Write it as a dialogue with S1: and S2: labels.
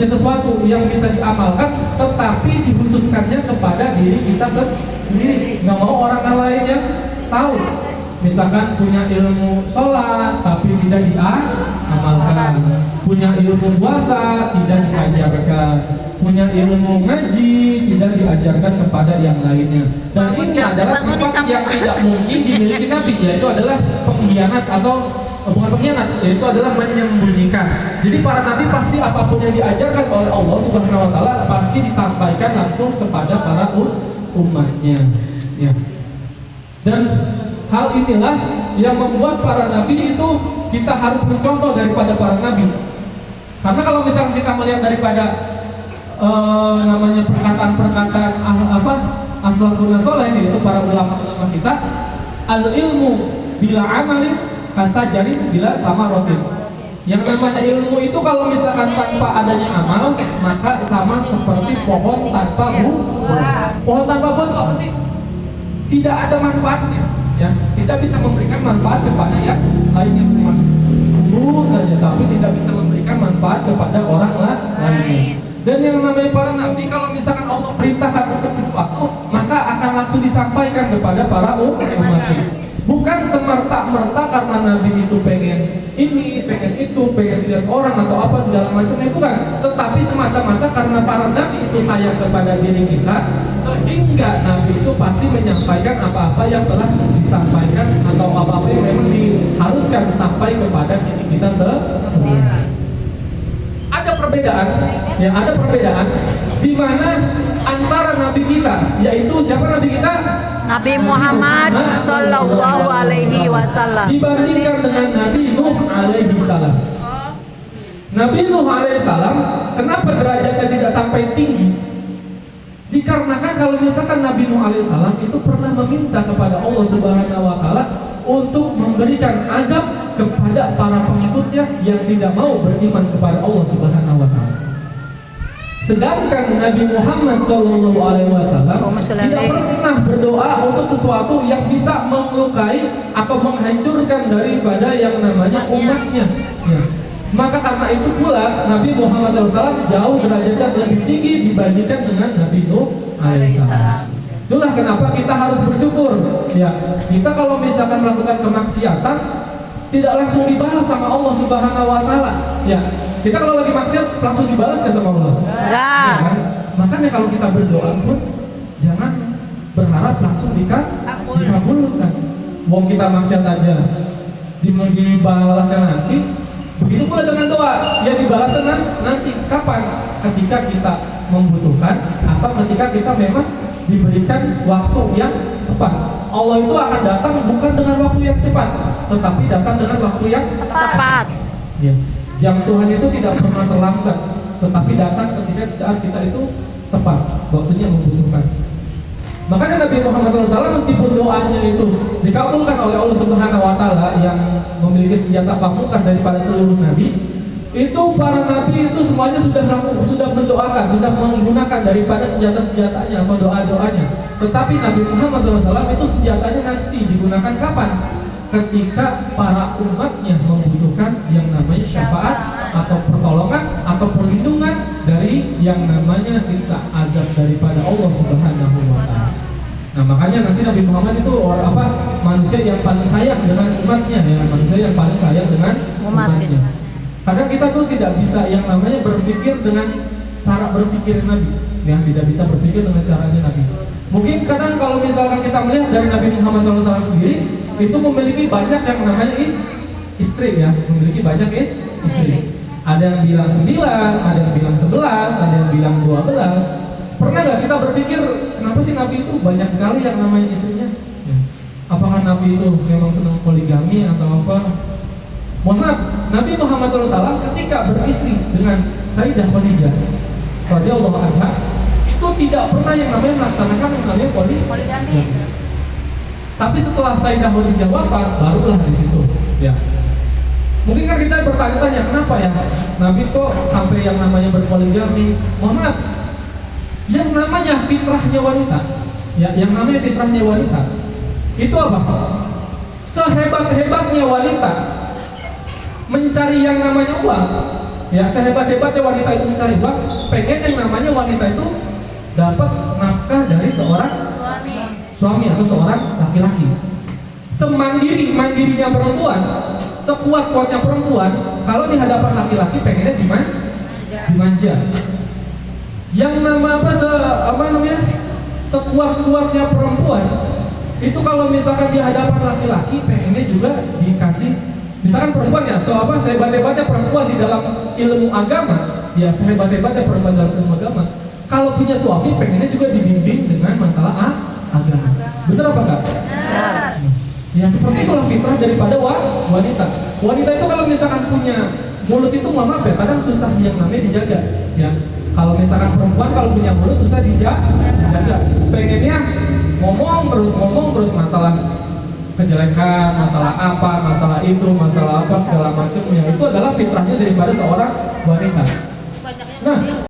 S1: punya sesuatu yang bisa diamalkan, tetapi dikhususkannya kepada diri kita sendiri. Nggak mau orang lain yang tahu. Misalkan punya ilmu sholat tapi tidak diamalkan, punya ilmu puasa tidak diajarkan, punya ilmu ngaji tidak diajarkan kepada yang lainnya. Dan ini adalah sifat yang tidak mungkin dimiliki Nabi, yaitu adalah pengkhianat atau bukan pengkhianat, yaitu adalah menyembunyikan. Jadi para Nabi pasti apapun yang diajarkan oleh Allah Subhanahu Wa Taala pasti disampaikan langsung kepada para umatnya. Ya. Dan hal inilah yang membuat para nabi itu kita harus mencontoh daripada para nabi. Karena kalau misalnya kita melihat daripada namanya perkataan-perkataan aslafun soleh, yaitu para ulama-ulama kita, al ilmu bila amalin kasajarin bila sama rotin. Yang namanya ilmu itu kalau misalkan tanpa adanya amal, maka sama seperti pohon tanpa buah. Pohon tanpa buah itu apa sih? Tidak ada manfaatnya, ya, tidak bisa memberikan manfaat kepada yang lainnya, cuma tumbuh saja, tapi tidak bisa memberikan manfaat kepada orang lainnya. Dan yang namanya para nabi, kalau misalkan Allah perintahkan untuk sesuatu, maka akan langsung disampaikan kepada para umatnya. Bukan semerta-merta karena nabi itu pengen ini, pengen itu, pengen lihat orang atau apa segala macamnya, bukan. Tetapi semata-mata karena para nabi itu sayang kepada diri kita, sehingga nabi itu pasti menyampaikan apa-apa yang telah disampaikan atau apa-apa yang memang diharuskan sampai kepada diri kita semua. Ada perbedaan, ya, ada perbedaan di mana antara nabi kita, yaitu siapa nabi kita?
S2: Nabi Muhammad Sallallahu Alaihi Wasallam
S1: dibandingkan dengan Nabi Nuh Alaihi Salam. Nabi Nuh Alaihi Salam, kenapa derajatnya tidak sampai tinggi? Dikarenakan kalau misalkan Nabi Nuh Alaihi Salam itu pernah meminta kepada Allah Subhanahu Wa Taala untuk memberikan azab kepada para pengikutnya yang tidak mau beriman kepada Allah Subhanahu Wa Taala. Sedangkan Nabi Muhammad SAW tidak pernah berdoa untuk sesuatu yang bisa melukai atau menghancurkan daripada yang namanya umatnya. Ya. Maka karena itu pula Nabi Muhammad SAW jauh derajatnya lebih tinggi dibandingkan dengan Nabi Nuh alaihissalam. Itulah kenapa kita harus bersyukur. Ya, kita kalau misalkan melakukan kemaksiatan tidak langsung dibalas sama Allah Subhanahu Wa Taala. Ya. Kita kalau lagi maksiat langsung dibalas nggak sama Allah?
S2: Enggak.
S1: Ya kan? Makanya kalau kita berdoa pun jangan berharap langsung dikabulkan. Wong kita maksiat aja dibalasnya nanti. Begitu pula dengan doa, ya dibalasnya nanti. Kapan? Ketika kita membutuhkan atau ketika kita memang diberikan waktu yang tepat. Allah itu akan datang bukan dengan waktu yang cepat, tetapi datang dengan waktu yang
S2: tepat.
S1: Ya. Jam Tuhan itu tidak pernah terlambat, tetapi datang ketika saat kita itu tepat, waktunya membutuhkan. Makanya Nabi Muhammad SAW meskipun doanya itu dikabulkan oleh Allah Subhanahu Wa Taala yang memiliki senjata pamungkas daripada seluruh nabi, itu para nabi itu semuanya sudah mendoakan, sudah menggunakan daripada senjata-senjatanya atau doa-doanya. Tetapi Nabi Muhammad SAW itu senjatanya nanti digunakan kapan? Ketika para umatnya membutuhkan yang namanya syafaat atau pertolongan atau perlindungan dari yang namanya siksa azab daripada Allah Subhanahu Wa Taala. Nah makanya nanti Nabi Muhammad itu manusia yang paling sayang dengan umatnya, ya, manusia yang paling sayang dengan umatnya. Karena kita tuh tidak bisa yang namanya berpikir dengan cara berpikir Nabi, ya, tidak bisa berpikir dengan caranya Nabi. Mungkin kadang kalau misalkan kita melihat dari Nabi Muhammad SAW sendiri itu memiliki banyak yang namanya istri, ya, memiliki banyak istri. Ada yang bilang 9, ada yang bilang 11, ada yang bilang 12. Pernah nggak kita berpikir kenapa sih Nabi itu banyak sekali yang namanya istrinya? Ya. Apakah Nabi itu memang senang poligami atau apa? Mohon maaf, Nabi Muhammad SAW ketika beristri dengan Sayyidah Khadijah radhiyallahu anha itu tidak pernah yang namanya melaksanakan yang namanya poligami. Ya. Tapi setelah Sayyidah Khadijah wafat, barulah di situ. Ya. Mungkin kan kita bertanya-tanya kenapa ya Nabi kok sampai yang namanya berpoligami? Mohon maaf, yang namanya fitrahnya wanita, ya, yang namanya fitrahnya wanita itu apa? Sehebat-hebatnya wanita mencari yang namanya uang, Ya, sehebat-hebatnya wanita itu mencari uang, pengen yang namanya wanita itu dapat nafkah dari seorang suami atau seorang laki-laki. Semandirinya perempuan, sekuat-kuatnya perempuan, kalau di hadapan laki-laki pengennya dimanja. Yang sekuat-kuatnya perempuan itu kalau misalkan di hadapan laki-laki pengennya juga dikasih. Misalkan perempuan ya, sehebat-hebatnya perempuan di dalam ilmu agama, ya sehebat-hebatnya perempuan dalam ilmu agama, kalau punya suami pengennya juga dibimbing dengan masalah agama. Benar apa enggak?
S2: Benar.
S1: Ya seperti itulah fitrah daripada wanita. Wanita itu kalau misalkan punya mulut itu maaf ya, kadang susah yang namanya dijaga. Ya, kalau misalkan perempuan kalau punya mulut susah dijaga. Pengennya ngomong terus masalah kejelekan, masalah apa, masalah itu, masalah apa segala macamnya. Itu adalah fitrahnya daripada seorang wanita. Nah,